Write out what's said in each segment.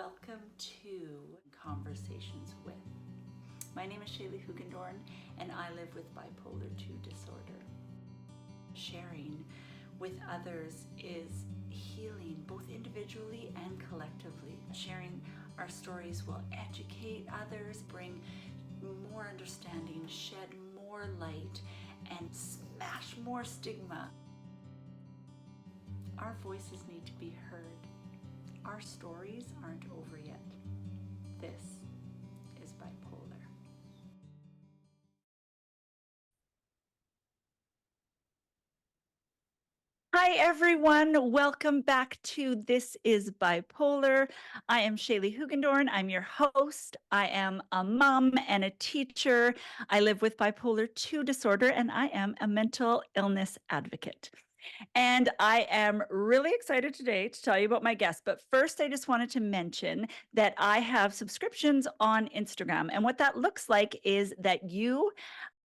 Welcome to Conversations With. My name is Shaley Hoogendoorn, and I live with bipolar 2 disorder. Sharing with others is healing, both individually and collectively. Sharing our stories will educate others, bring more understanding, shed more light, and smash more stigma. Our voices need to be heard. Our stories aren't over yet. This is Bipolar. Hi everyone, welcome back to This is Bipolar. I am Shaley Hoogendoorn. I'm your host. I am a mom and a teacher. I live with bipolar 2 disorder, and I am a mental illness advocate. And I am really excited today to tell you about my guest. But first, I just wanted to mention that I have subscriptions on Instagram. And what that looks like is that you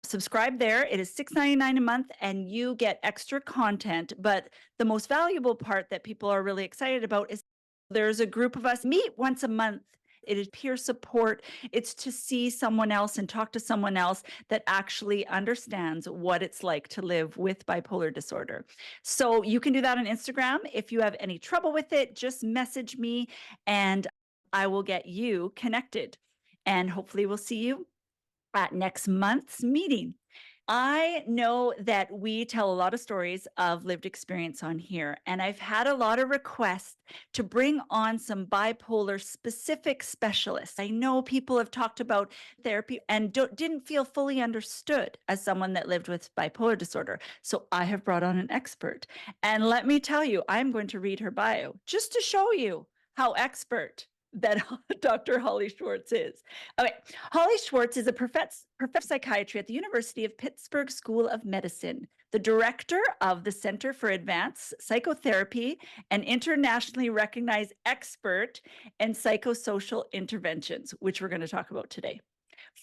subscribe there. It is $6.99 a month, and you get extra content. But the most valuable part that people are really excited about is there's a group of us meet once a month. It is peer support. It's to see someone else and talk to someone else that actually understands what it's like to live with bipolar disorder. So you can do that on Instagram. If you have any trouble with it, just message me and I will get you connected. And hopefully we'll see you at next month's meeting. I know that we tell a lot of stories of lived experience on here, and I've had a lot of requests to bring on some bipolar specific specialists. I know people have talked about therapy and didn't feel fully understood as someone that lived with bipolar disorder. So I have brought on an expert. And let me tell you, I'm going to read her bio just to show you how expert that Dr. Holly Swartz is. Okay, Holly Swartz is a professor of psychiatry at the University of Pittsburgh School of Medicine, the director of the Center for Advanced Psychotherapy, and internationally recognized expert in psychosocial interventions, which we're going to talk about today.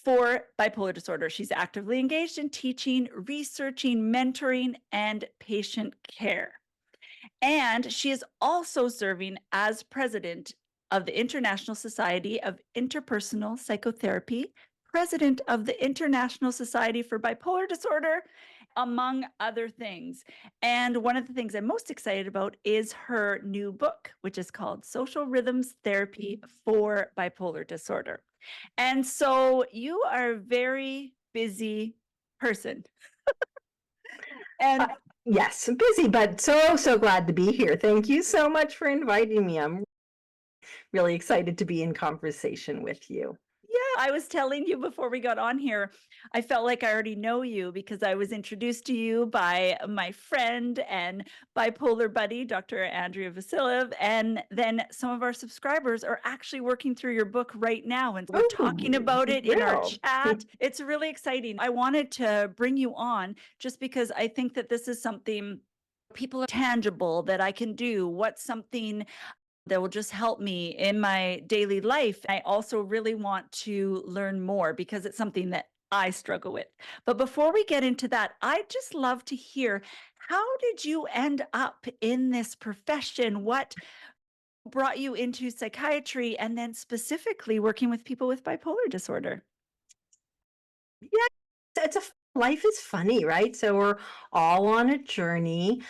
For bipolar disorder, she's actively engaged in teaching, researching, mentoring, and patient care. And she is also serving as president of the International Society of Interpersonal Psychotherapy, president of the International Society for Bipolar Disorder, among other things. And one of the things I'm most excited about is her new book, which is called Social Rhythms Therapy for Bipolar Disorder. And so you are a very busy person. And yes, I'm busy, but so glad to be here. Thank you so much for inviting me. I'm really excited to be in conversation with you. Yeah, I was telling you before we got on here, I felt like I already know you because I was introduced to you by my friend and bipolar buddy, Dr. Andrea Vasiliev. And then some of our subscribers are actually working through your book right now. And we're talking about it in our chat. It's really exciting. I wanted to bring you on just because I think that this is something people are tangible that I can do. What's something that will just help me in my daily life. I also really want to learn more because it's something that I struggle with. But before we get into that, I'd just love to hear, how did you end up in this profession? What brought you into psychiatry and then specifically working with people with bipolar disorder? Yeah, life is funny, right? So we're all on a journey.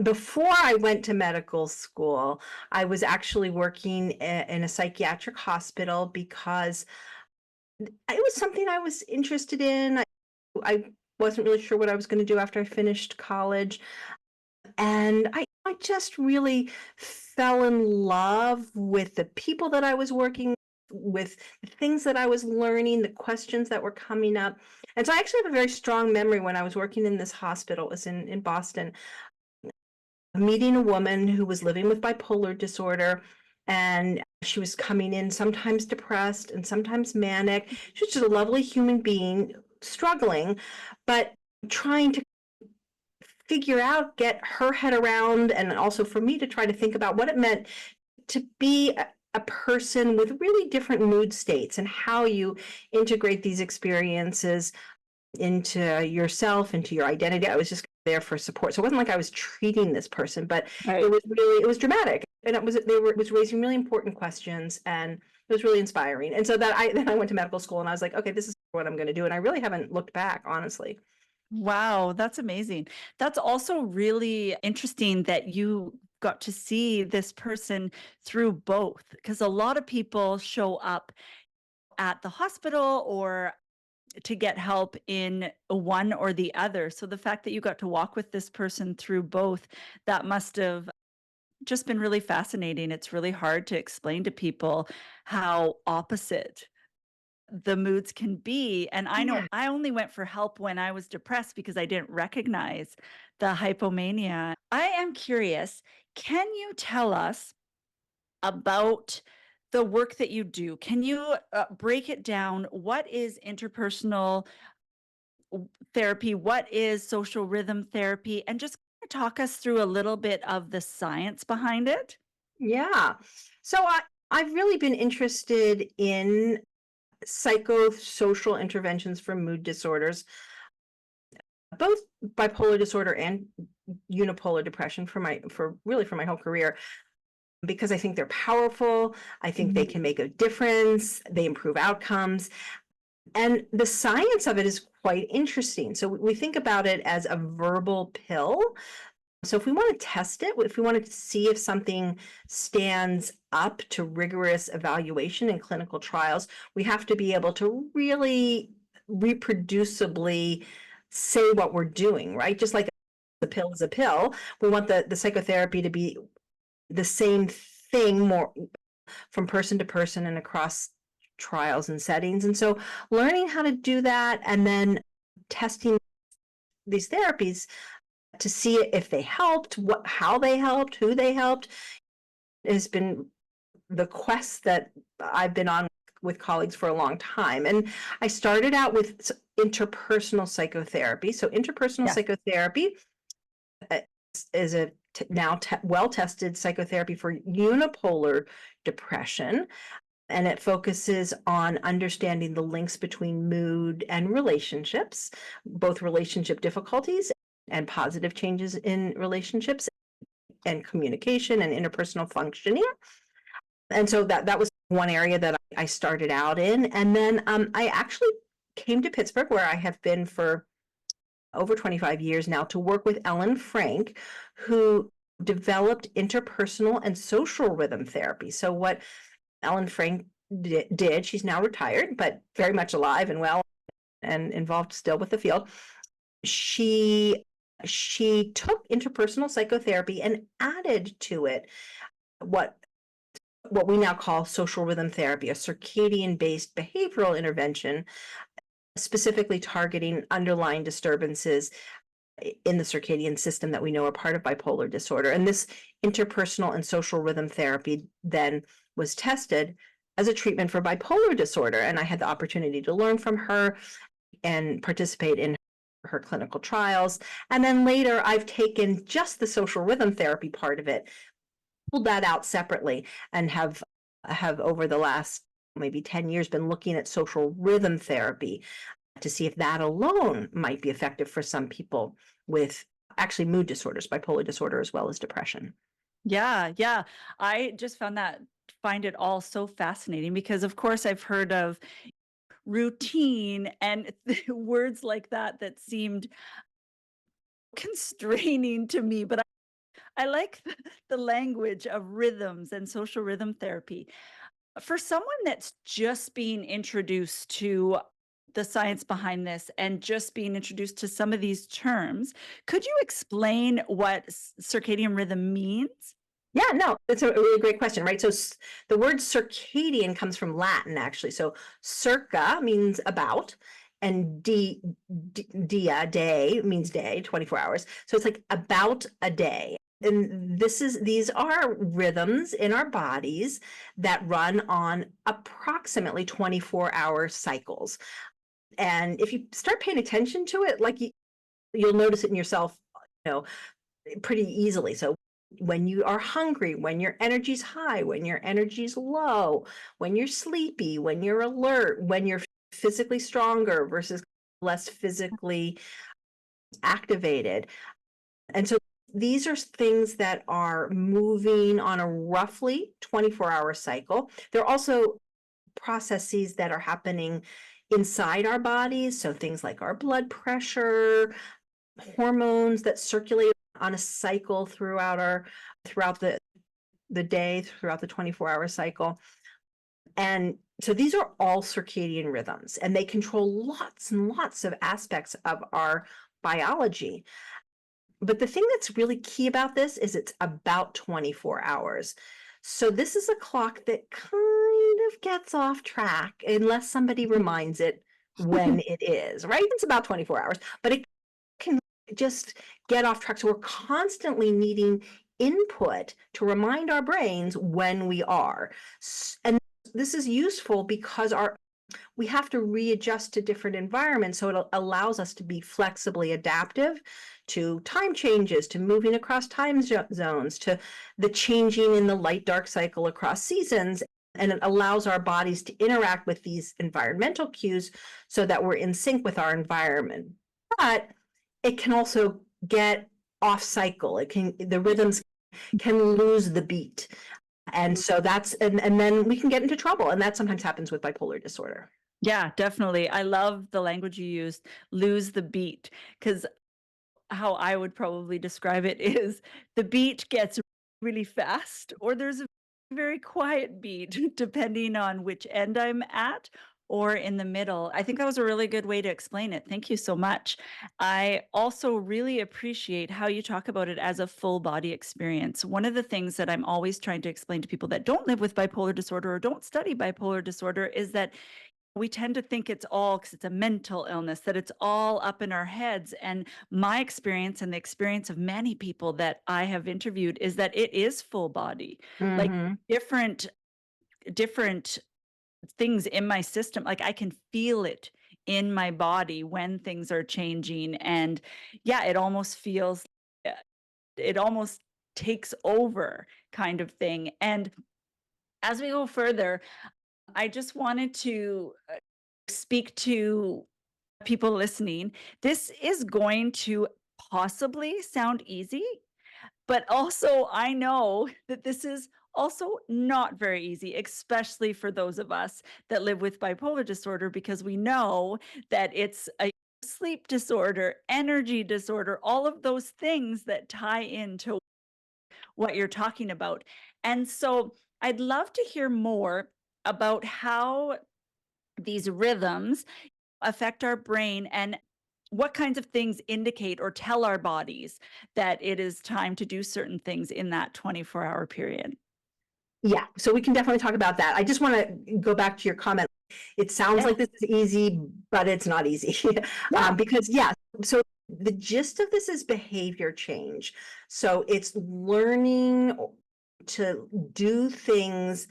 Before I went to medical school, I was actually working in a psychiatric hospital because it was something I was interested in. I wasn't really sure what I was going to do after I finished college. And I just really fell in love with the people that I was working with, the things that I was learning, the questions that were coming up. And so I actually have a very strong memory when I was working in this hospital. It was in Boston, meeting a woman who was living with bipolar disorder, and she was coming in sometimes depressed and sometimes manic. She was just a lovely human being, struggling, but trying to figure out, get her head around, and also for me to try to think about what it meant to be a person with really different mood states and how you integrate these experiences into yourself, into your identity. I was just there for support. So it wasn't like I was treating this person, but it was dramatic. and it was raising really important questions, and it was really inspiring. And so then I went to medical school, and I was like, okay, this is what I'm going to do. And I really haven't looked back, honestly. Wow, that's amazing. That's also really interesting that you got to see this person through both, because a lot of people show up at the hospital or to get help in one or the other. So the fact that you got to walk with this person through both, that must have just been really fascinating. It's really hard to explain to people how opposite the moods can be. And I know Yeah. I only went for help when I was depressed because I didn't recognize the hypomania. I am curious, can you tell us about the work that you do? Can you break it down? What is interpersonal therapy? What is social rhythm therapy? And just talk us through a little bit of the science behind it. Yeah. So I've really been interested in psychosocial interventions for mood disorders, both bipolar disorder and unipolar depression for my whole career, because I think they're powerful. I think they can make a difference. They improve outcomes. And the science of it is quite interesting. So we think about it as a verbal pill. So if we want to test it, if we want to see if something stands up to rigorous evaluation in clinical trials, we have to be able to really reproducibly say what we're doing, right? Just like the pill is a pill, we want the psychotherapy to be the same thing more from person to person and across trials and settings. And so learning how to do that and then testing these therapies to see if they helped, how they helped, who they helped, has been the quest that I've been on with colleagues for a long time. And I started out with interpersonal psychotherapy. So interpersonal Yeah. psychotherapy is a now well-tested psychotherapy for unipolar depression. And it focuses on understanding the links between mood and relationships, both relationship difficulties and positive changes in relationships and communication and interpersonal functioning. And so that was one area that I started out in. And then I actually came to Pittsburgh, where I have been for over 25 years now, to work with Ellen Frank, who developed interpersonal and social rhythm therapy. So what Ellen Frank did, she's now retired, but very much alive and well and involved still with the field. She took interpersonal psychotherapy and added to it what we now call social rhythm therapy, a circadian based behavioral intervention, specifically targeting underlying disturbances in the circadian system that we know are part of bipolar disorder. And this interpersonal and social rhythm therapy then was tested as a treatment for bipolar disorder. And I had the opportunity to learn from her and participate in her clinical trials. And then later, I've taken just the social rhythm therapy part of it, pulled that out separately, and have over the last maybe 10 years been looking at social rhythm therapy to see if that alone might be effective for some people with actually mood disorders, bipolar disorder, as well as depression. Yeah, yeah. I just find it all so fascinating because of course I've heard of routine and words like that that seemed constraining to me, but I like the language of rhythms and social rhythm therapy. For someone that's just being introduced to the science behind this and just being introduced to some of these terms, could you explain what circadian rhythm means? Yeah, no, it's a really great question, right? So the word circadian comes from Latin, actually. So circa means about, and dia, day, means day, 24 hours. So it's like about a day. And these are rhythms in our bodies that run on approximately 24-hour cycles. And if you start paying attention to it, like you'll notice it in yourself, you know, pretty easily. So when you are hungry, when your energy's high, when your energy's low, when you're sleepy, when you're alert, when you're physically stronger versus less physically activated. And so these are things that are moving on a roughly 24-hour cycle. There are also processes that are happening inside our bodies. So things like our blood pressure, hormones that circulate on a cycle throughout the day, throughout the 24-hour cycle. And so these are all circadian rhythms, and they control lots and lots of aspects of our biology. But the thing that's really key about this is it's about 24 hours. So this is a clock that kind of gets off track unless somebody reminds it when it is, right? It's about 24 hours, but it can just get off track. So we're constantly needing input to remind our brains when we are. And this is useful because we have to readjust to different environments. So it allows us to be flexibly adaptive to time changes, to moving across time zones, to the changing in the light dark cycle across seasons. And it allows our bodies to interact with these environmental cues so that we're in sync with our environment. But it can also get off cycle. The rhythms can lose the beat. And so and then we can get into trouble. And that sometimes happens with bipolar disorder. Yeah, definitely. I love the language you used, lose the beat, because how I would probably describe it is the beat gets really fast, or there's a very quiet beat, depending on which end I'm at or in the middle. I think that was a really good way to explain it. Thank you so much. I also really appreciate how you talk about it as a full body experience. One of the things that I'm always trying to explain to people that don't live with bipolar disorder or don't study bipolar disorder is that we tend to think it's all because it's a mental illness, that it's all up in our heads. And my experience and the experience of many people that I have interviewed is that it is full body, like different things in my system. Like I can feel it in my body when things are changing. And yeah, it almost feels, it almost takes over kind of thing. And as we go further, I just wanted to speak to people listening. This is going to possibly sound easy, but also I know that this is also not very easy, especially for those of us that live with bipolar disorder, because we know that it's a sleep disorder, energy disorder, all of those things that tie into what you're talking about. And so I'd love to hear more about how these rhythms affect our brain and what kinds of things indicate or tell our bodies that it is time to do certain things in that 24-hour period. Yeah, so we can definitely talk about that. I just want to go back to your comment. It sounds like this is easy, but it's not easy. Because, so the gist of this is behavior change. So it's learning to do things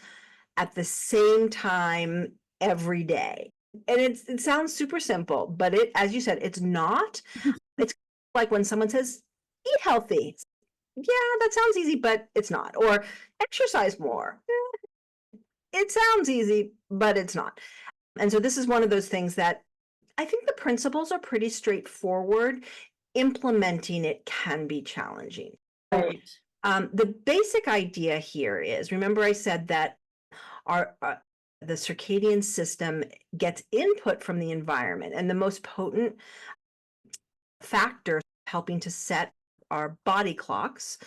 at the same time every day. And it sounds super simple, but as you said, it's not. It's like when someone says, eat healthy. Yeah, that sounds easy, but it's not. Or exercise more. It sounds easy, but it's not. And so this is one of those things that I think the principles are pretty straightforward. Implementing it can be challenging. Right. The basic idea here is, remember I said that the circadian system gets input from the environment, and the most potent factor helping to set our body clocks,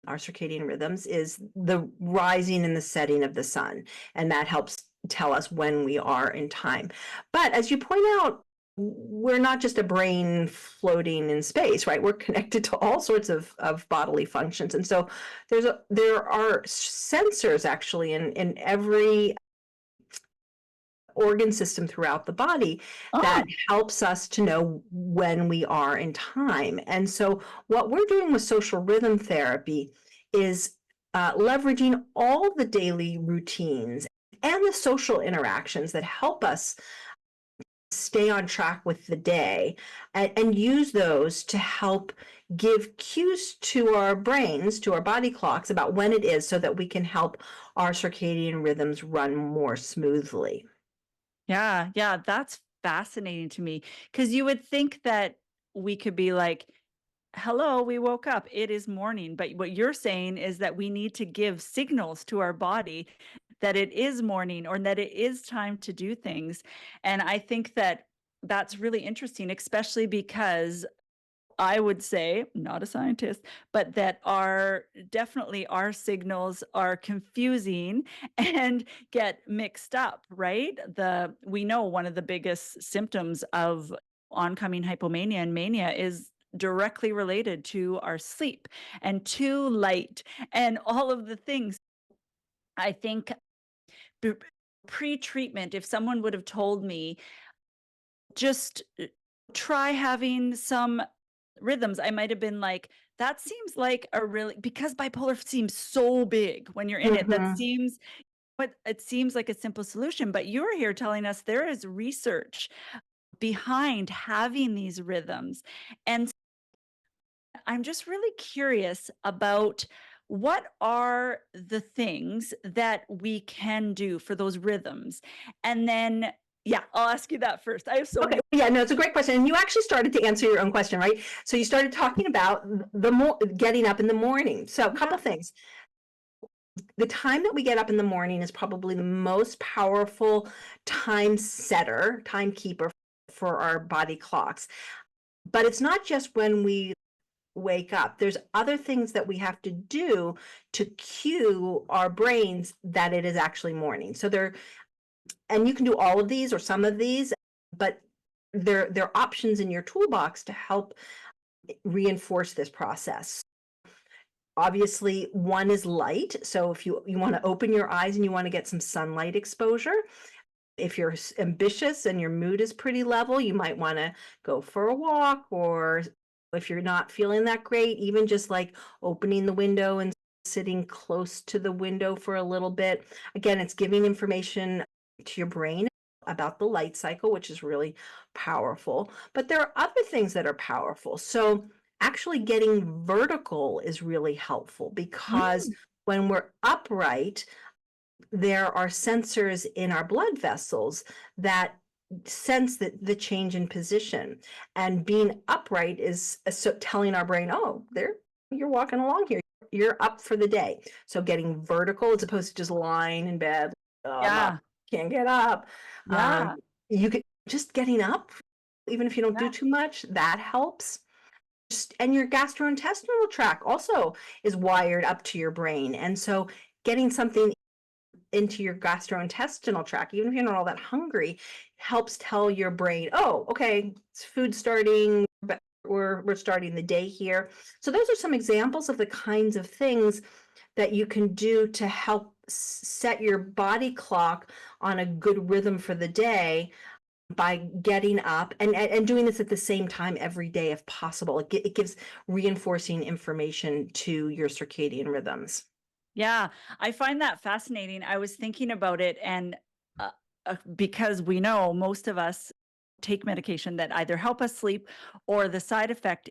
our circadian rhythms, is the rising and the setting of the sun, and that helps tell us when we are in time. But as you point out, we're not just a brain floating in space, right? We're connected to all sorts of bodily functions. And so there are sensors actually in every organ system throughout the body that helps us to know when we are in time. And so what we're doing with social rhythm therapy is leveraging all the daily routines and the social interactions that help us stay on track with the day, and use those to help give cues to our brains, to our body clocks, about when it is, so that we can help our circadian rhythms run more smoothly. Yeah, that's fascinating to me, because you would think that we could be like, hello, we woke up. It is morning. But what you're saying is that we need to give signals to our body that it is morning or that it is time to do things. And I think that that's really interesting, especially because I would say, not a scientist, but that our signals are confusing and get mixed up, right? We know one of the biggest symptoms of oncoming hypomania and mania is directly related to our sleep and too light and all of the things. I think b- pre-treatment, if someone would have told me just try having some rhythms, I might have been like, that seems like a really, because bipolar seems so big when you're in it, that Mhm. seems, but it seems like a simple solution. But you're here telling us there is research behind having these rhythms. And I'm just really curious about what are the things that we can do for those rhythms? And then, yeah, I'll ask you that first. I have so Okay. many. Yeah, no, it's a great question. And you actually started to answer your own question, right? So you started talking about the more getting up in the morning. So a couple Yeah. things. The time that we get up in the morning is probably the most powerful time setter, timekeeper for our body clocks. But it's not just when we wake up. There's other things that we have to do to cue our brains that it is actually morning. So there, and you can do all of these or some of these, but there are options in your toolbox to help reinforce this process. Obviously, one is light. So if you want to open your eyes and you want to get some sunlight exposure, if you're ambitious and your mood is pretty level, you might want to go for a walk, or if you're not feeling that great, even just like opening the window and sitting close to the window for a little bit. Again, it's giving information to your brain about the light cycle, which is really powerful. But there are other things that are powerful. So actually getting vertical is really helpful because Mm, when we're upright, there are sensors in our blood vessels that sense the change in position, and being upright is telling our brain, oh, there, you're walking along here, you're up for the day. So getting vertical as opposed to just lying in bed, oh, I'm up, yeah. can't get up. Yeah. You could just getting up, even if you don't do Yeah. too much, that helps. And your gastrointestinal tract also is wired up to your brain, and so getting something into your gastrointestinal tract, even if you're not all that hungry, helps tell your brain, oh, okay, it's food starting, but we're starting the day here. So those are some examples of the kinds of things that you can do to help set your body clock on a good rhythm for the day by getting up and doing this at the same time every day if possible. It gives reinforcing information to your circadian rhythms. Yeah, I find that fascinating. I was thinking about it, and because we know most of us take medication that either help us sleep or the side effect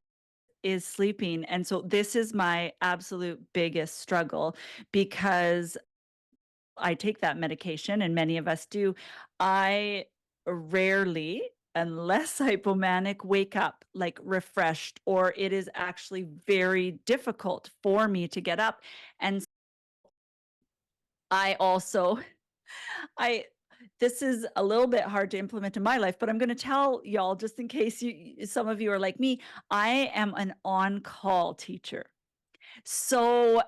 is sleeping. And so this is my absolute biggest struggle because I take that medication and many of us do. I rarely, unless hypomanic, wake up like refreshed, or it is actually very difficult for me to get up. And I also I this is a little bit hard to implement in my life, but I'm gonna tell y'all just in case some of you are like me, I am an on-call teacher. So,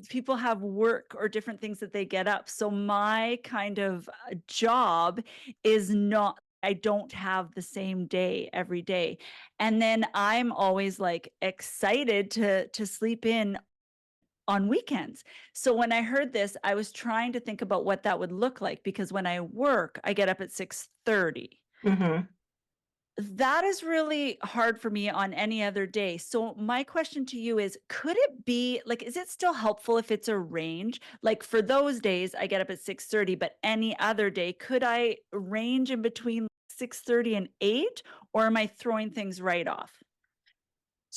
people have work or different things that they get up. So my kind of, job is not, I don't have the same day every day. And then I'm always, like, excited to sleep in on weekends. So when I heard this, I was trying to think about what that would look like because when I work, I get up at 6:30. Hmm. That is really hard for me on any other day. So my question to you is, could it be like, is it still helpful if it's a range? Like for those days, I get up at 6:30, but any other day, could I range in between 6:30 and 8, or am I throwing things right off?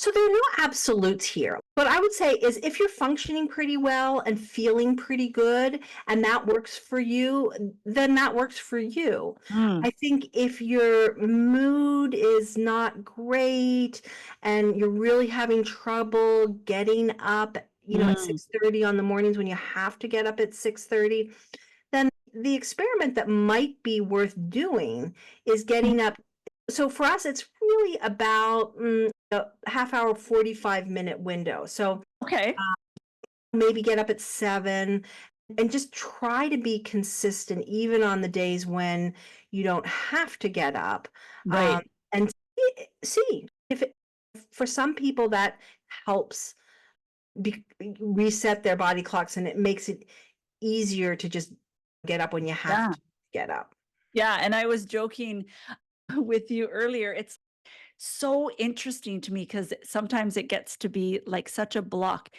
So there are no absolutes here. What I would say is if you're functioning pretty well and feeling pretty good and that works for you, then that works for you. Mm, I think if your mood is not great and you're really having trouble getting up, at mm, 6:30 on the mornings when you have to get up at 6:30, then the experiment that might be worth doing is mm. getting up. So for us, it's really about a half hour, 45-minute window. So Okay. maybe get up at 7 and just try to be consistent, even on the days when you don't have to get up. Um, Right. and see if it, for some people that helps reset their body clocks and it makes it easier to just get up when you have Yeah. to get up. Yeah. And I was joking with you earlier. It's so interesting to me because sometimes it gets to be like such a block.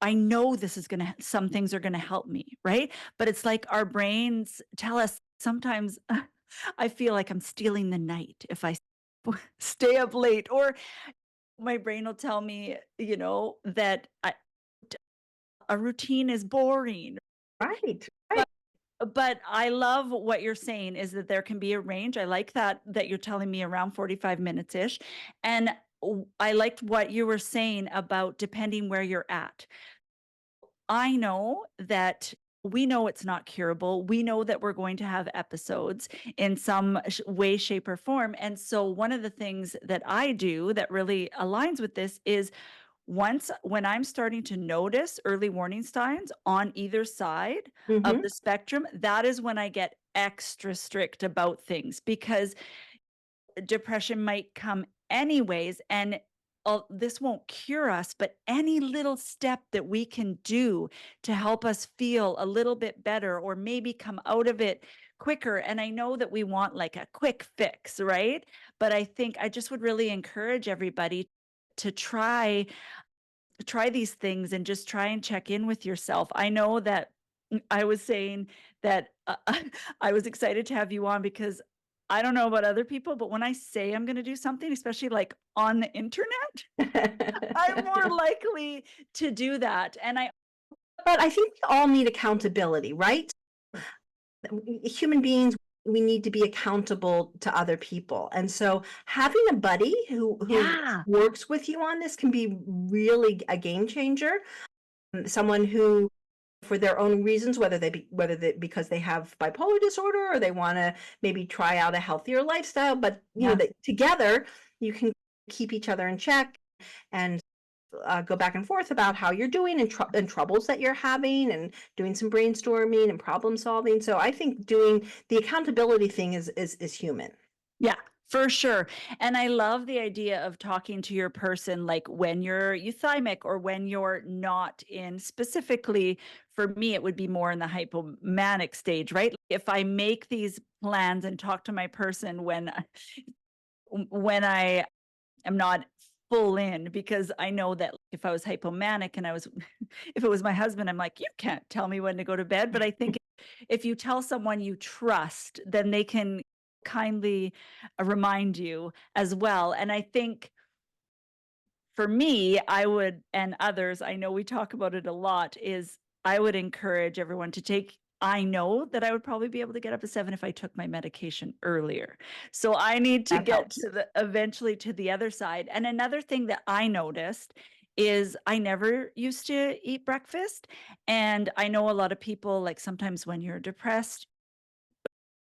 I know this is gonna some things are gonna help me, right? But it's like our brains tell us sometimes I feel like I'm stealing the night if I stay up late, or my brain will tell me, that a routine is boring. Right, right. But but I love what you're saying is that there can be a range. I like that you're telling me around 45 minutes ish. And I liked what you were saying about depending where you're at. I know that we know it's not curable. We know that we're going to have episodes in some way, shape, or form. And so, one of the things that I do that really aligns with this is when I'm starting to notice early warning signs on either side of Hmm. the spectrum, that is when I get extra strict about things because depression might come anyways, and this won't cure us, but any little step that we can do to help us feel a little bit better or maybe come out of it quicker. And I know that we want like a quick fix, right? But I think I just would really encourage everybody to try these things and just try and check in with yourself. I know that I was saying that I was excited to have you on because I don't know about other people, but when I say I'm going to do something, especially like on the internet, I'm more likely to do that. And I, But I think we all need accountability, right? Human beings, we need to be accountable to other people. And so having a buddy who yeah, works with you on this can be really a game changer. Someone who for their own reasons, whether they because they have bipolar disorder or they want to maybe try out a healthier lifestyle, but yeah. that together you can keep each other in check and go back and forth about how you're doing and troubles that you're having and doing some brainstorming and problem solving. So I think doing the accountability thing is human. Yeah, for sure. And I love the idea of talking to your person like when you're euthymic or when you're not in specifically for me, it would be more in the hypomanic stage, right? If I make these plans and talk to my person when I am not full in, because I know that if I was hypomanic and I was if it was my husband, I'm like, you can't tell me when to go to bed. But I think if you tell someone you trust, then they can kindly remind you as well. And I think for me, I would, and others, I know we talk about it a lot, is I would encourage everyone to take. I know that I would probably be able to get up at 7 if I took my medication earlier. So I need to That get helps. to the eventually to the other side. And another thing that I noticed is I never used to eat breakfast. And I know a lot of people, like sometimes when you're depressed,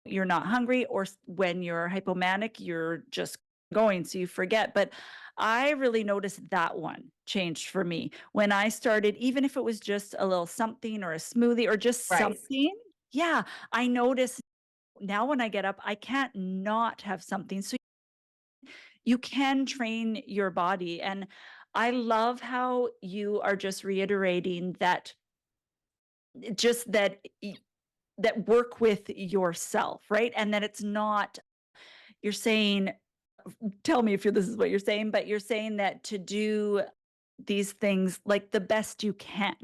you're not hungry, or when you're hypomanic, you're just going, so you forget. But I really noticed that one changed for me when I started, even if it was just a little something or a smoothie or just Right. something. Yeah, I notice now when I get up, I can't not have something. So you can train your body. And I love how you are just reiterating that just that that work with yourself, right? And that it's not, you're saying, tell me if this is what you're saying, but you're saying that to do these things like the best you can,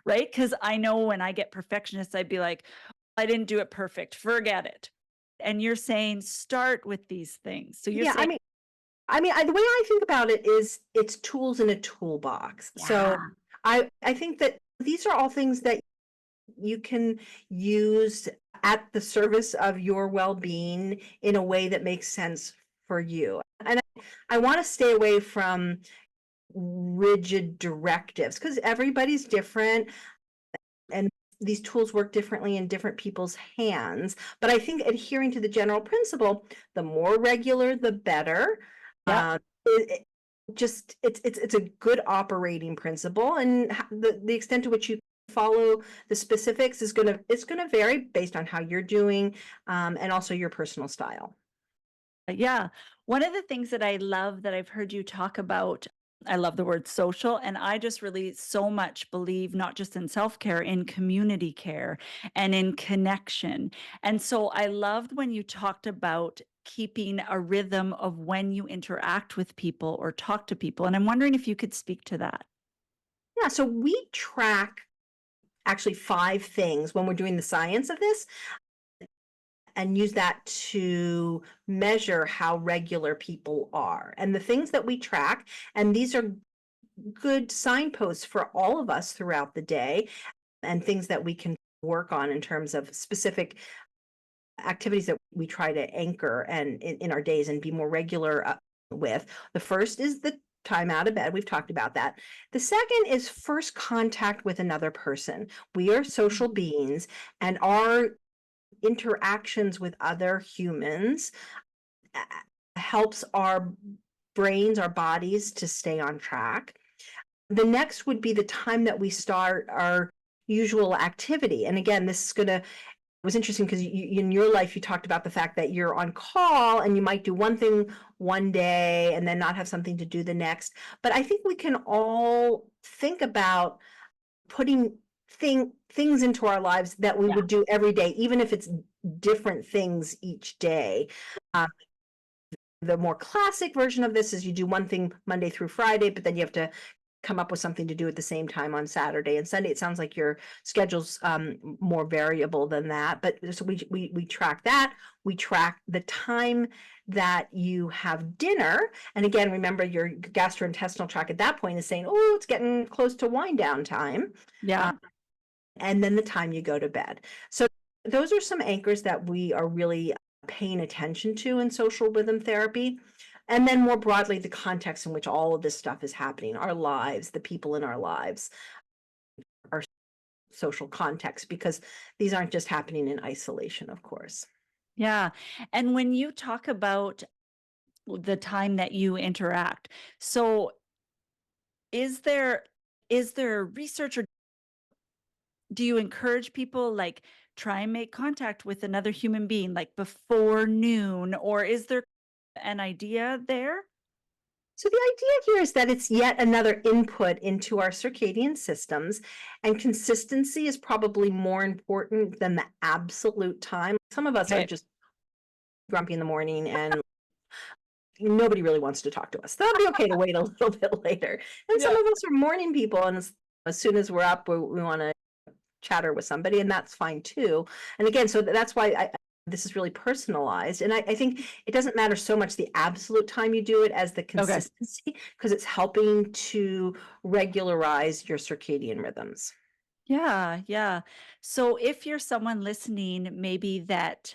right? Because I know when I get perfectionist, I'd be like, I didn't do it perfect, forget it. And you're saying start with these things. So you're Yeah, I saying, mean, The way I think about it is it's tools in a toolbox. So Yeah. I think that these are all things that you can use at the service of your well-being in a way that makes sense for you. And I want to stay away from rigid directives because everybody's different and these tools work differently in different people's hands. But I think adhering to the general principle, the more regular, the better. Yeah. It just it's a good operating principle, and the extent to which you follow the specifics is gonna vary based on how you're doing, and also your personal style. Yeah. One of the things that I love that I've heard you talk about, I love the word social, and I just really so much believe not just in self-care, in community care and in connection. And so I loved when you talked about keeping a rhythm of when you interact with people or talk to people. And I'm wondering if you could speak to that. Yeah, so we track actually 5 things when we're doing the science of this, and use that to measure how regular people are. And the things that we track, and these are good signposts for all of us throughout the day, and things that we can work on in terms of specific activities that we try to anchor and in our days and be more regular with. The first is the time out of bed. We've talked about that. The second is first contact with another person. We are social beings, and our interactions with other humans helps our brains, our bodies to stay on track. The next would be the time that we start our usual activity. And again, this is going to, it was interesting because in your life, you talked about the fact that you're on call and you might do one thing one day and then not have something to do the next. But I think we can all think about putting things into our lives that we Yeah. would do every day, even if it's different things each day. Uh, the more classic version of this is you do one thing Monday through Friday, but then you have to come up with something to do at the same time on Saturday and Sunday. It sounds like your schedule's more variable than that, but so we track that. We track the time that you have dinner, and again, remember your gastrointestinal tract at that point is saying, "Oh, it's getting close to wind down time," Yeah. and then the time you go to bed. So those are some anchors that we are really paying attention to in social rhythm therapy. And then more broadly, the context in which all of this stuff is happening, our lives, the people in our lives, our social context, because these aren't just happening in isolation, of course. Yeah. And when you talk about the time that you interact, so is there research, or do you encourage people like try and make contact with another human being like before noon, or is there an idea there? So the idea here is that it's yet another input into our circadian systems, and consistency is probably more important than the absolute time. Some of us are Okay. just grumpy in the morning and nobody really wants to talk to us. That'll be okay to wait a little bit later. And some Yeah. of us are morning people, and as soon as we're up, we want to chatter with somebody, and that's fine too. And again, so that's why this is really personalized. And I think it doesn't matter so much the absolute time you do it as the Okay. consistency, because it's helping to regularize your circadian rhythms. Yeah, yeah. So if you're someone listening, maybe that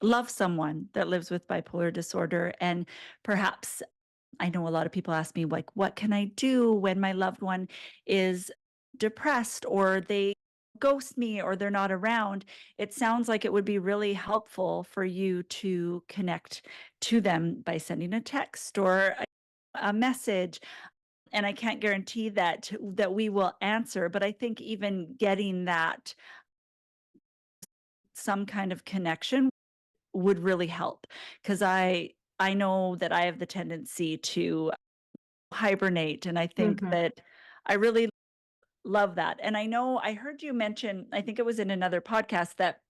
loves someone that lives with bipolar disorder, and perhaps I know a lot of people ask me, like, what can I do when my loved one is depressed or they ghost me or they're not around? It sounds like it would be really helpful for you to connect to them by sending a text or a message. And I can't guarantee that we will answer, but I think even getting that some kind of connection would really help, because I know that I have the tendency to hibernate, and I think Mhm. that I really love that. And I know I heard you mention, I think it was in another podcast, that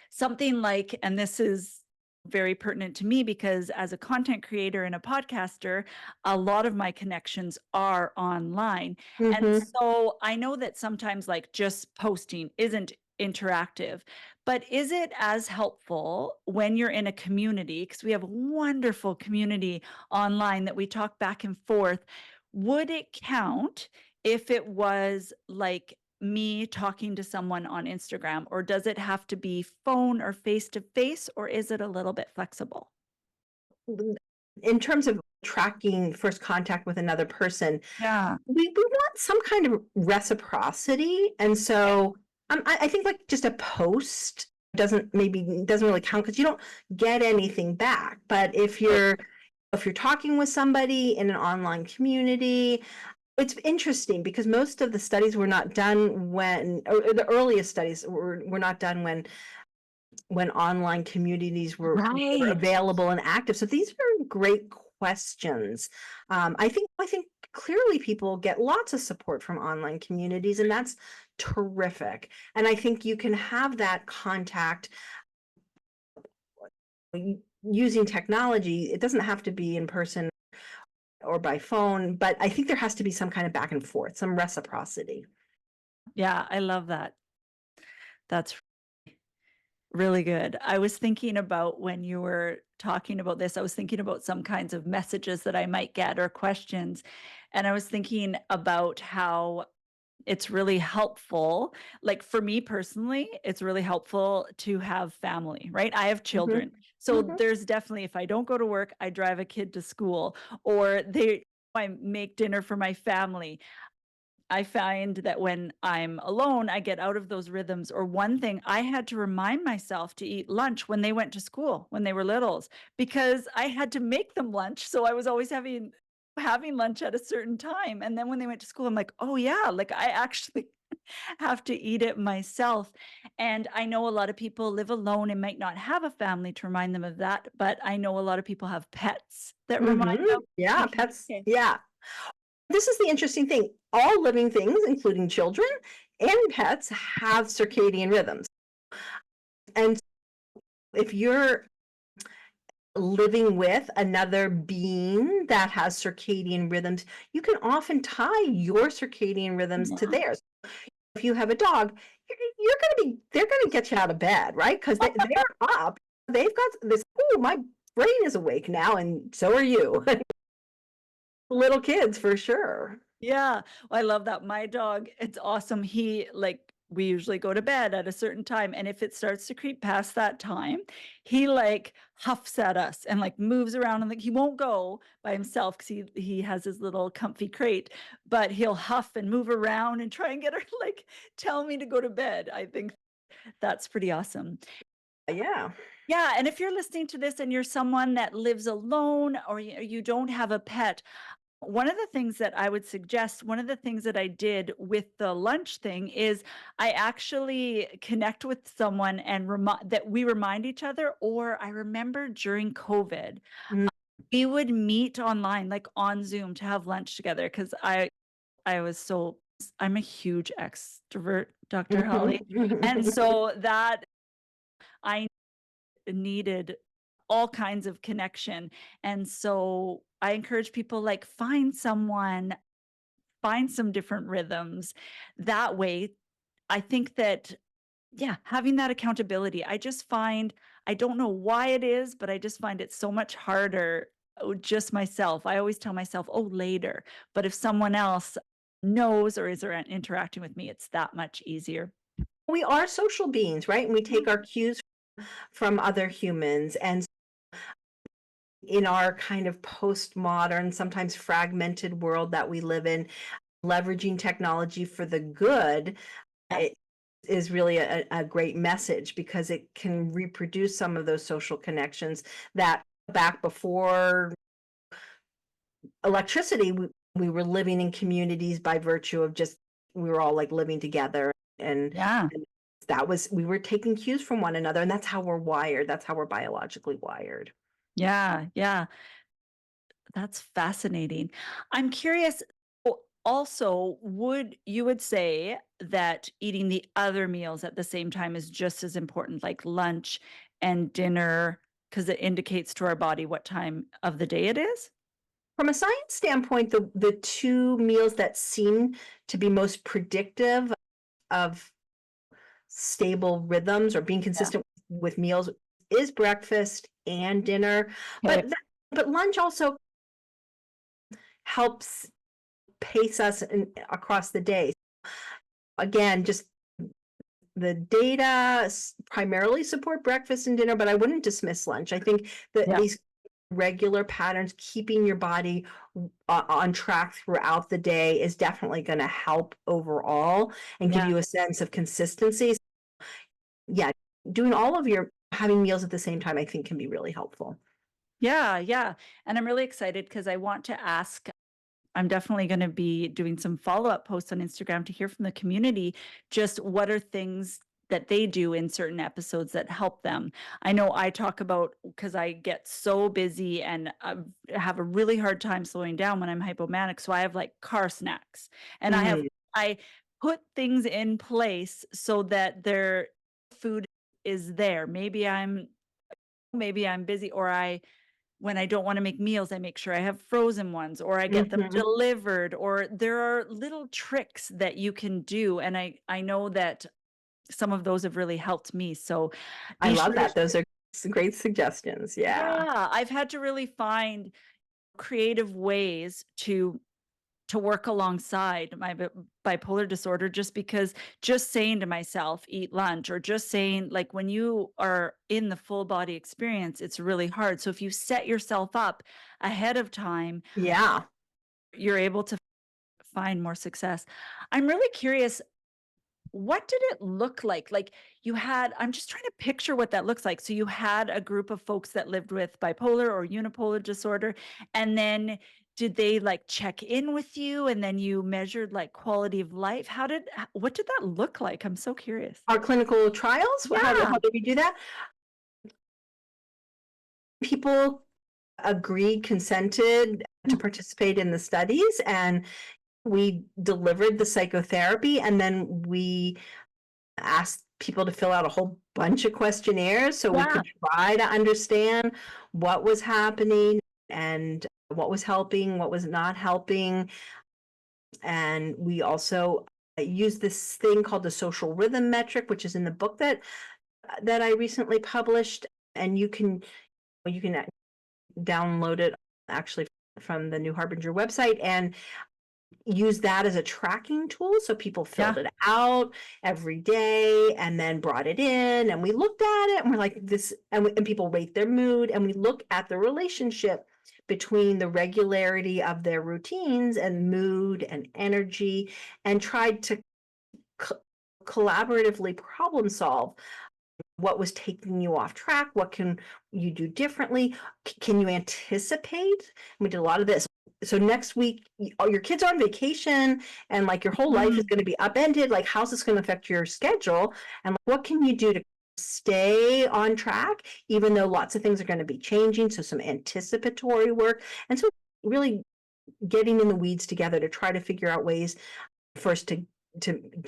something like, and this is very pertinent to me because as a content creator and a podcaster, a lot of my connections are online. And Mhm. so I know that sometimes like just posting isn't interactive. But is it as helpful when you're in a community? Because we have a wonderful community online that we talk back and forth. Would it count if it was like me talking to someone on Instagram, or does it have to be phone or face to face, or is it a little bit flexible? In terms of tracking first contact with another person, Yeah. we want some kind of reciprocity. And so I think like just a post doesn't really count because you don't get anything back. But if you're talking with somebody in an online community, it's interesting because most of the studies were not done or the earliest studies were not done when online communities were Right. available and active. So these are great questions. I think clearly people get lots of support from online communities, and that's terrific. And I think you can have that contact using technology. It doesn't have to be in person or by phone, but I think there has to be some kind of back and forth, some reciprocity. Yeah, I love that. That's really good. I was thinking about when you were talking about this, I was thinking about some kinds of messages that I might get or questions. And I was thinking about how it's really helpful. Like for me personally, it's really helpful to have family, right? I have Mhm, children. So mhm. there's definitely, if I don't go to work, I drive a kid to school, or I make dinner for my family. I find that when I'm alone, I get out of those rhythms. Or one thing, I had to remind myself to eat lunch when they went to school, when they were littles, because I had to make them lunch. So I was always having lunch at a certain time. And then when they went to school, I'm like, oh yeah, like I actually have to eat it myself. And I know a lot of people live alone and might not have a family to remind them of that, but I know a lot of people have pets that remind Mhm. them. Yeah, Like, pets. okay, Yeah. This is the interesting thing. All living things, including children and pets, have circadian rhythms. And if you're living with another being that has circadian rhythms, you can often tie your circadian rhythms to yeah. theirs. If you have a dog, they're going to get you out of bed, right? Because they're up. They've got this, oh, my brain is awake now, and so are you. Little kids, for sure. Yeah, I love that. My dog, it's awesome. We usually go to bed at a certain time, and if it starts to creep past that time, he like huffs at us and like moves around, and like he won't go by himself because he has his little comfy crate, but he'll huff and move around and try and get her like tell me to go to bed. I think that's pretty awesome. Yeah. Yeah, and if you're listening to this and you're someone that lives alone, or you don't have a pet, one of the things that I would suggest, one of the things that I did with the lunch thing is I actually connect with someone and that we remind each other. Or I remember during COVID, Mm. we would meet online, like on Zoom, to have lunch together because I was so I'm a huge extrovert, Dr. Holly. And Mhm. so that I needed all kinds of connection. And so I encourage people, like, find some different rhythms. That way, I think that, yeah, having that accountability, I just find, I don't know why it is, but I just find it so much harder. Just myself. I always tell myself, oh, later. But if someone else knows or is interacting with me, it's that much easier. We are social beings, right? And we take our cues from other humans. And in our kind of postmodern, sometimes fragmented world that we live in, leveraging technology for the good is really a great message because it can reproduce some of those social connections that back before electricity, we were living in communities by virtue of just we were all like living together and, Yeah. and that was we were taking cues from one another, and that's how we're wired. That's how we're biologically wired. Yeah. Yeah. That's fascinating. I'm curious, also, would say that eating the other meals at the same time is just as important, like lunch and dinner, because it indicates to our body what time of the day it is? From a science standpoint, the two meals that seem to be most predictive of stable rhythms or being Yeah. consistent with meals is breakfast and dinner. Okay. But lunch also helps pace us across the day. Again, just the data primarily support breakfast and dinner, but I wouldn't dismiss lunch. I think that Yeah. these regular patterns, keeping your body on track throughout the day is definitely going to help overall and give Yeah. you a sense of consistency. Yeah, doing all of your having meals at the same time, I think can be really helpful. Yeah. Yeah. And I'm really excited because I want to ask. I'm definitely going to be doing some follow-up posts on Instagram to hear from the community just what are things that they do in certain episodes that help them. I know I talk about because I get so busy and have a really hard time slowing down when I'm hypomanic. So I have like car snacks and Mm, I put things in place so that their food is there. Maybe I'm busy or when I don't wanna make meals, I make sure I have frozen ones, or I get them mhm. delivered, or there are little tricks that you can do, and I know that some of those have really helped me, so I be love sure to. that. Those are some great suggestions. Yeah. Yeah, I've had to really find creative ways to work alongside my bipolar disorder just because just saying to myself eat lunch or just saying like when you are in the full body experience it's really hard, so if you set yourself up ahead of time Yeah. you're able to find more success. I'm really curious, what did it look like you had, I'm just trying to picture what that looks like. So you had a group of folks that lived with bipolar or unipolar disorder, and then did they like check in with you and then you measured like quality of life? What did that look like? I'm so curious. Our clinical trials, Yeah. how did we do that? People agreed, consented to participate in the studies, and we delivered the psychotherapy, and then we asked people to fill out a whole bunch of questionnaires so we Yeah. could try to understand what was happening and what was helping, what was not helping. And we also use this thing called the social rhythm metric, which is in the book that I recently published. And you can download it actually from the New Harbinger website and use that as a tracking tool. So people Yeah. filled it out every day and then brought it in, and we looked at it and we're like this, and people rate their mood, and we look at the relationship between the regularity of their routines and mood and energy, and tried to co- collaboratively problem solve what was taking you off track, what can you do differently, can you anticipate. We did a lot of this. So next week your kids are on vacation and like your whole life is Mm, going to be upended, like how's this going to affect your schedule, and like, what can you do to stay on track even though lots of things are going to be changing. So some anticipatory work, and so really getting in the weeds together to try to figure out ways first to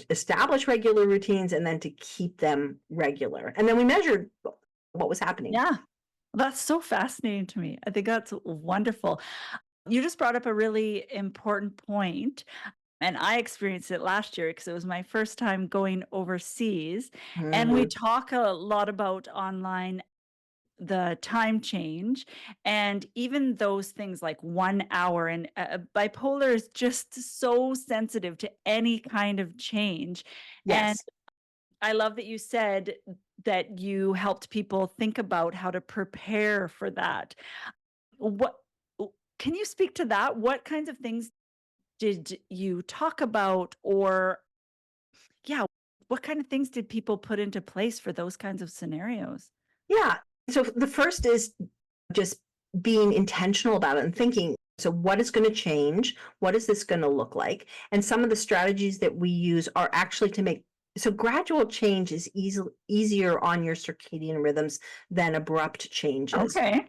establish regular routines and then to keep them regular. And then we measured what was happening. yeah. That's so fascinating to me. I think that's wonderful. You just brought up a really important point. And I experienced it last year because it was my first time going overseas. And we Mm, talk a lot about online the time change and even those things like 1 hour. And bipolar is just so sensitive to any kind of change. And yes. I love that you said that you helped people think about how to prepare for that. What can you speak to that? What kinds of things did you talk about, or yeah, what kind of things did people put into place for those kinds of scenarios? Yeah. So the first is just being intentional about it and thinking, so what is going to change? What is this going to look like? And some of the strategies that we use are actually to make so gradual change is easier on your circadian rhythms than abrupt changes. Okay.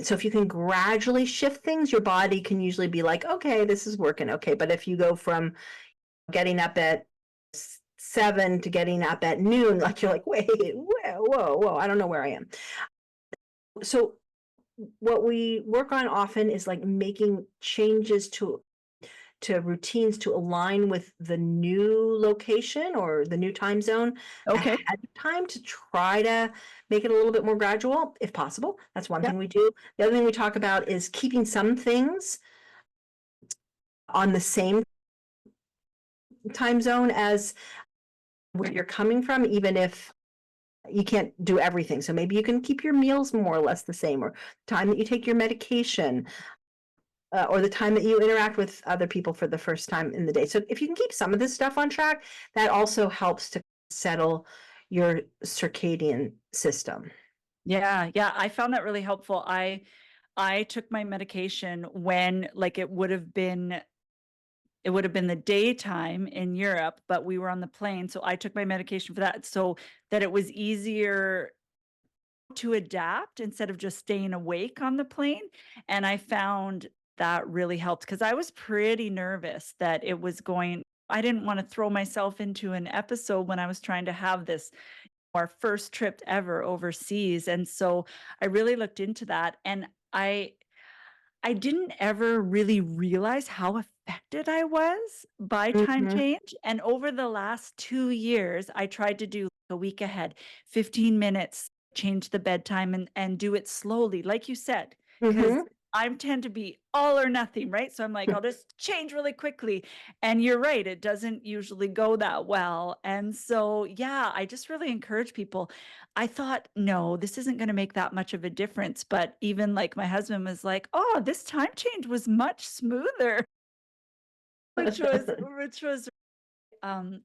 So if you can gradually shift things, your body can usually be like, okay, this is working. Okay. But if you go from getting up at 7 to getting up at noon, like you're like, wait, whoa, I don't know where I am. So what we work on often is like making changes to to routines to align with the new location or the new time zone Okay. ahead of time to try to make it a little bit more gradual, if possible. That's one Yeah. thing we do. The other thing we talk about is keeping some things on the same time zone as where you're coming from, even if you can't do everything. So maybe you can keep your meals more or less the same, or time that you take your medication, or the time that you interact with other people for the first time in the day. So if you can keep some of this stuff on track, that also helps to settle your circadian system. Yeah, yeah, I found that really helpful. I took my medication when like it would have been the daytime in Europe, but we were on the plane, so I took my medication for that so that it was easier to adapt instead of just staying awake on the plane, and I found that really helped because I was pretty nervous that it was going I didn't wanna throw myself into an episode when I was trying to have this our first trip ever overseas, and so I really looked into that, and I didn't ever really realize how affected I was by time Mhm, change, and over the last 2 years, I tried to do a week ahead, 15 minutes, change the bedtime and do it slowly, like you said, because mhm. I tend to be all or nothing, right? So I'm like, "I'll just change really quickly," and you're right, it doesn't usually go that well, and so, yeah, I just really encourage people I thought, "No, this isn't gonna make that much of a difference," but even, like, my husband was like, "Oh, this time change was much smoother," which was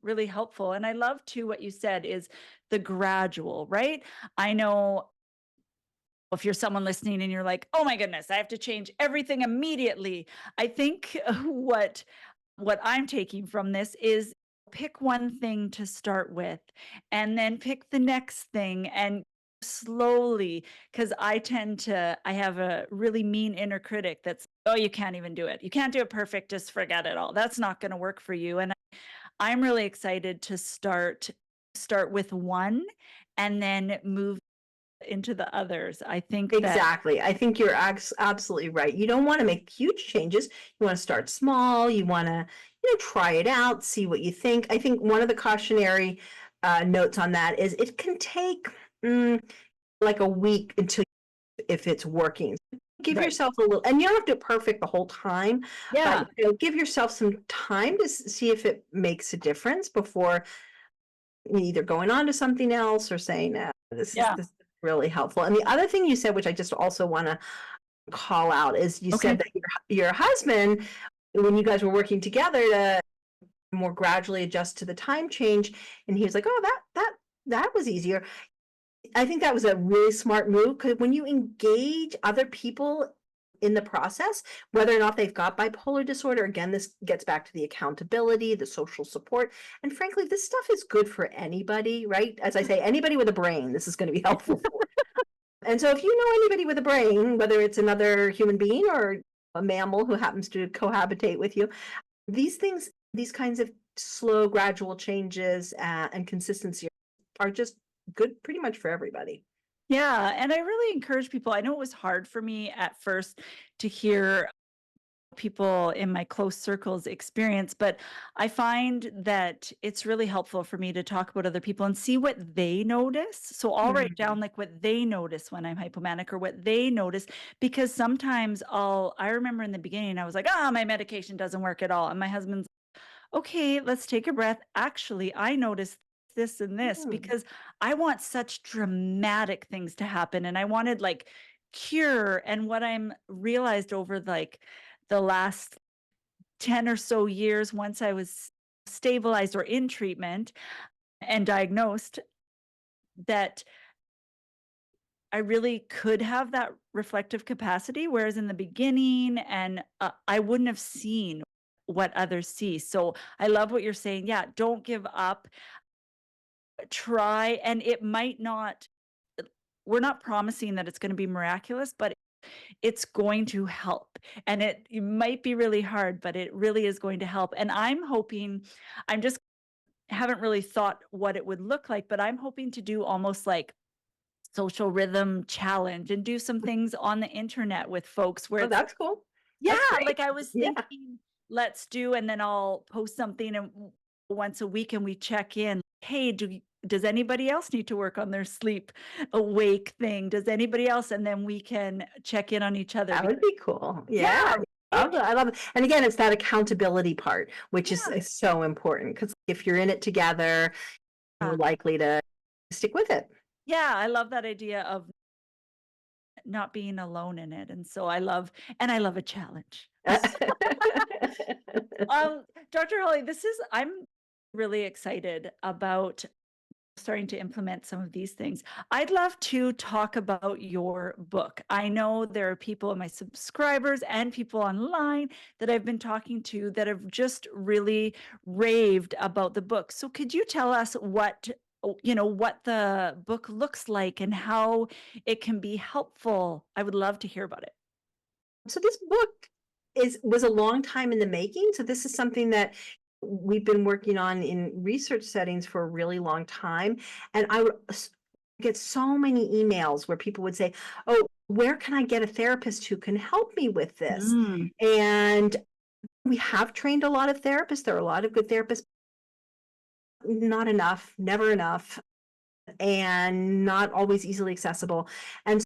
really helpful, and I love too what you said is the gradual, right? I know if you're someone listening and you're like, "Oh my goodness, I have to change everything immediately." I think what I'm taking from this is pick one thing to start with and then pick the next thing and slowly because I have a really mean inner critic that's oh you can't even do it. You can't do it perfect, just forget it all. That's not going to work for you. And I'm really excited to start with one and then move into the others. I think that Exactly. I think you're absolutely right. You don't want to make huge changes. You want to start small. You want to, try it out, see what you think. I think one of the cautionary notes on that is it can take like a week until if it's working. Give right. yourself a little, and you don't have to do it perfect the whole time, but Yeah. give yourself some time to see if it makes a difference before either going on to something else or saying, Yeah. this is really helpful." And the other thing you said, which I just also want to call out, is you said Okay. that your husband, when you guys were working together to more gradually adjust to the time change, and he was like, "Oh, that was easier." I think that was a really smart move because when you engage other people in the process, whether or not they've got bipolar disorder, again, this gets back to the accountability, the social support. And frankly, this stuff is good for anybody, right? As I say, anybody with a brain, this is going to be helpful for. And so if you know anybody with a brain, whether it's another human being or a mammal who happens to cohabitate with you, these things, these kinds of slow, gradual changes and consistency are just good pretty much for everybody. Yeah, and I really encourage people. I know it was hard for me at first to hear people in my close circles experience, but I find that it's really helpful for me to talk about other people and see what they notice. So I'll write Mhm. down like what they notice when I'm hypomanic or what they notice because sometimes I remember in the beginning I was like, "Ah, my medication doesn't work at all." And my husband's okay, let's take a breath. Actually, I noticed this and this Mm. because I want such dramatic things to happen and I wanted like cure. And what I'm realized over like the last 10 or so years, once I was stabilized or in treatment and diagnosed, that I really could have that reflective capacity. Whereas in the beginning, and I wouldn't have seen what others see. So I love what you're saying. Yeah, don't give up try and it might not we're not promising that it's going to be miraculous, but it's going to help. And it might be really hard, but it really is going to help. And I'm hoping I'm just haven't really thought what it would look like, but I'm hoping to do almost like social rhythm challenge and do some things on the internet with folks where Oh, it's that's cool. yeah, That's great. like I was Yeah. thinking let's do, and then I'll post something and once a week and we check in. Hey, does anybody else need to work on their sleep awake thing? Does anybody else? And then we can check in on each other. That would be cool. Yeah, Yeah. right? I love it. And again, it's that accountability part, which Yeah. is so important because if you're in it together, you're likely to stick with it. Yeah, I love that idea of not being alone in it. And so I love a challenge. Um, Dr. Holly, I'm really excited about starting to implement some of these things. I'd love to talk about your book. I know there are people, my subscribers and people online that I've been talking to that have just really raved about the book. So could you tell us what what the book looks like and how it can be helpful? I would love to hear about it. So this book was a long time in the making. So this is something that we've been working on in research settings for a really long time. And I would get so many emails where people would say, "Oh, where can I get a therapist who can help me with this?" Mm. And we have trained a lot of therapists. There are a lot of good therapists, not enough, never enough, and not always easily accessible. And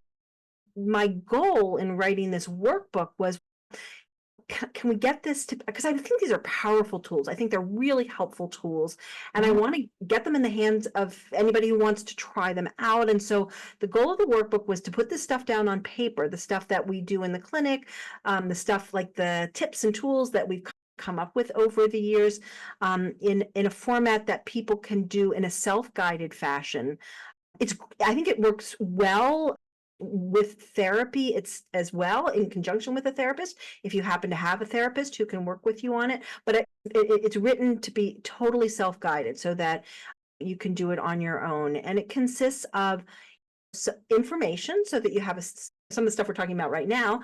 my goal in writing this workbook was, can we get this to, because I think these are powerful tools. I think they're really helpful tools, and I want to get them in the hands of anybody who wants to try them out. And so the goal of the workbook was to put this stuff down on paper, the stuff that we do in the clinic, the stuff like the tips and tools that we've come up with over the years, in a format that people can do in a self-guided fashion. I think it works well with therapy. It's as well in conjunction with a therapist, if you happen to have a therapist who can work with you on it. But it's written to be totally self-guided so that you can do it on your own. And it consists of information so that you have some of the stuff we're talking about right now.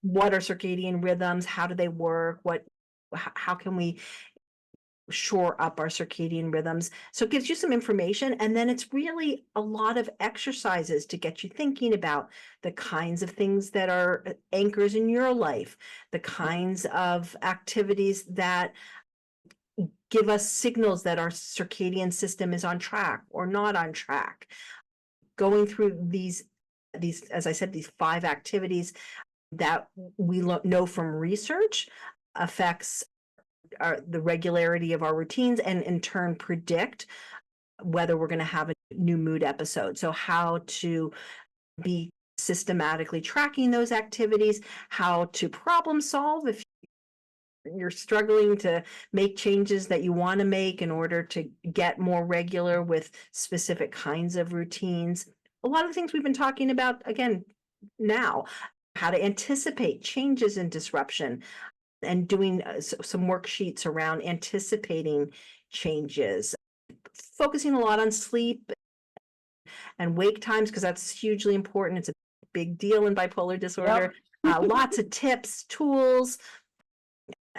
What are circadian rhythms? How do they work? How can we shore up our circadian rhythms? So it gives you some information, and then it's really a lot of exercises to get you thinking about the kinds of things that are anchors in your life, the kinds of activities that give us signals that our circadian system is on track or not on track. Going through these, as I said, these 5 activities that we know from research affects the regularity of our routines, and in turn predict whether we're going to have a new mood episode. So how to be systematically tracking those activities, how to problem solve if you're struggling to make changes that you want to make in order to get more regular with specific kinds of routines. A lot of the things we've been talking about again now, how to anticipate changes in disruption, and doing some worksheets around anticipating changes, focusing a lot on sleep and wake times, because that's hugely important. It's a big deal in bipolar disorder. Lots of tips, tools,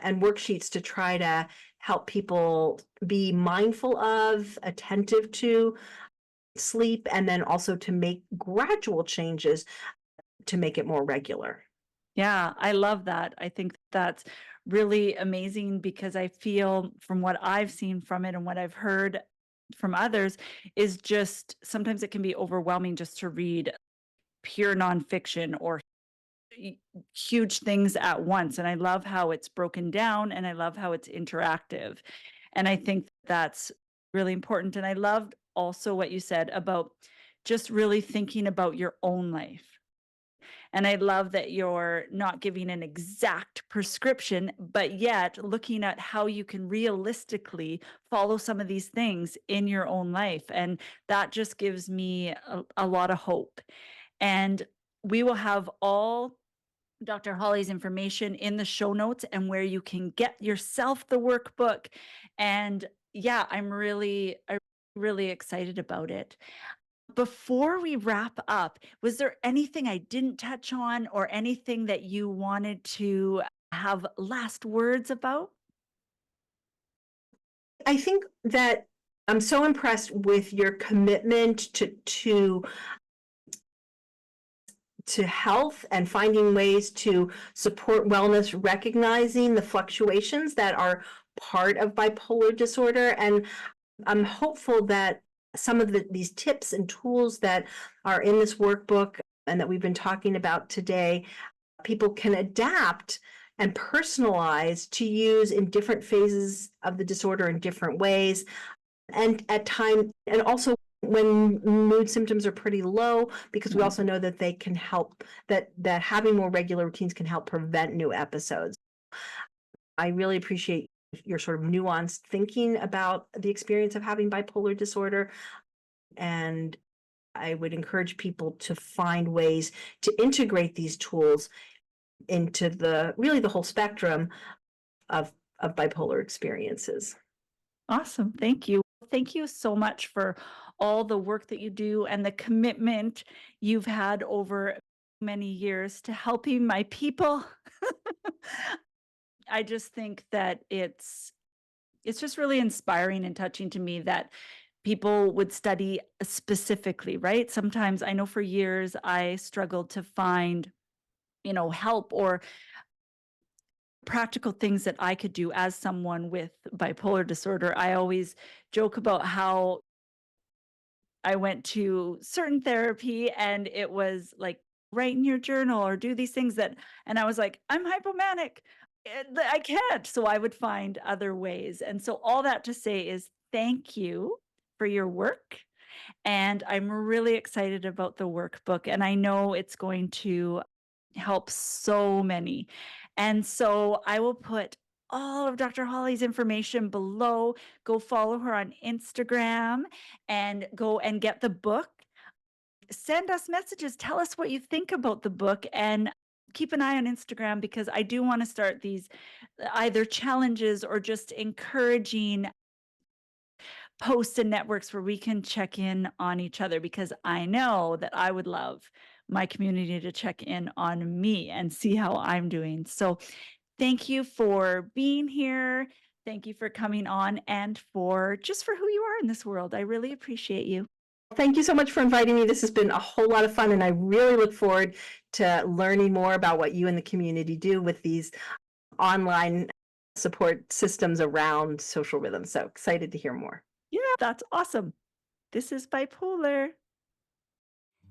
and worksheets to try to help people be mindful of, attentive to sleep, and then also to make gradual changes to make it more regular. Yeah, I love that. I think that's really amazing because I feel from what I've seen from it and what I've heard from others is just sometimes it can be overwhelming just to read pure nonfiction or huge things at once. And I love how it's broken down and I love how it's interactive. And I think that's really important. And I loved also what you said about just really thinking about your own life. And I love that you're not giving an exact prescription, but yet looking at how you can realistically follow some of these things in your own life. And that just gives me a lot of hope. And we will have all Dr. Holly's information in the show notes and where you can get yourself the workbook. And yeah, I'm really excited about it. Before we wrap up, was there anything I didn't touch on or anything that you wanted to have last words about? I think that I'm so impressed with your commitment to to health and finding ways to support wellness, recognizing the fluctuations that are part of bipolar disorder. And I'm hopeful that some of these tips and tools that are in this workbook and that we've been talking about today, people can adapt and personalize to use in different phases of the disorder in different ways. And at time, and also when mood symptoms are pretty low, because we also know that they can help, that having more regular routines can help prevent new episodes. I really appreciate your sort of nuanced thinking about the experience of having bipolar disorder. And I would encourage people to find ways to integrate these tools into the whole spectrum of bipolar experiences. Awesome. Thank you. Thank you so much for all the work that you do and the commitment you've had over many years to helping my people. I just think that it's just really inspiring and touching to me that people would study specifically, right? Sometimes I know for years I struggled to find, help or practical things that I could do as someone with bipolar disorder. I always joke about how I went to certain therapy and it was like, write in your journal or do these things and I was like, I'm hypomanic. I can't. So I would find other ways. And so all that to say is thank you for your work. And I'm really excited about the workbook. And I know it's going to help so many. And so I will put all of Dr. Holly's information below. Go follow her on Instagram and go and get the book. Send us messages. Tell us what you think about the book and keep an eye on Instagram because I do want to start these either challenges or just encouraging posts and networks where we can check in on each other because I know that I would love my community to check in on me and see how I'm doing. So thank you for being here. Thank you for coming on and for who you are in this world. I really appreciate you. Thank you so much for inviting me. This has been a whole lot of fun, and I really look forward to learning more about what you and the community do with these online support systems around social rhythms. So excited to hear more. Yeah, that's awesome. This is Bipolar.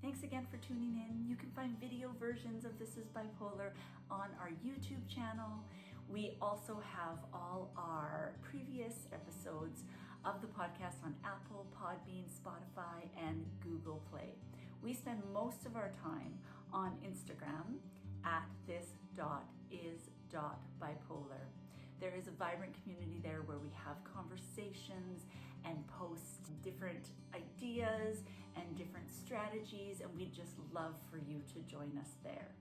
Thanks again for tuning in. You can find video versions of This is Bipolar on our YouTube channel. We also have all our previous episodes of the podcast on Apple, Podbean, Spotify, and Google Play. We spend most of our time on Instagram at this.is.bipolar. There is a vibrant community there where we have conversations and post different ideas and different strategies, and we'd just love for you to join us there.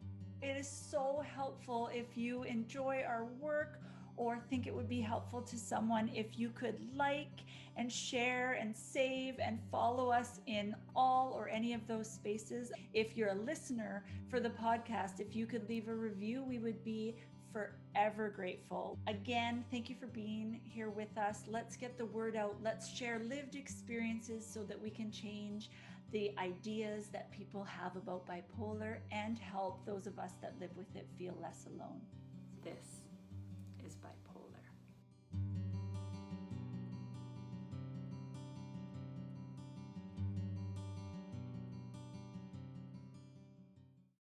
It is so helpful if you enjoy our work or think it would be helpful to someone if you could like and share and save and follow us in all or any of those spaces. If you're a listener for the podcast, if you could leave a review, we would be forever grateful. Again, thank you for being here with us. Let's get the word out. Let's share lived experiences so that we can change the ideas that people have about bipolar and help those of us that live with it feel less alone.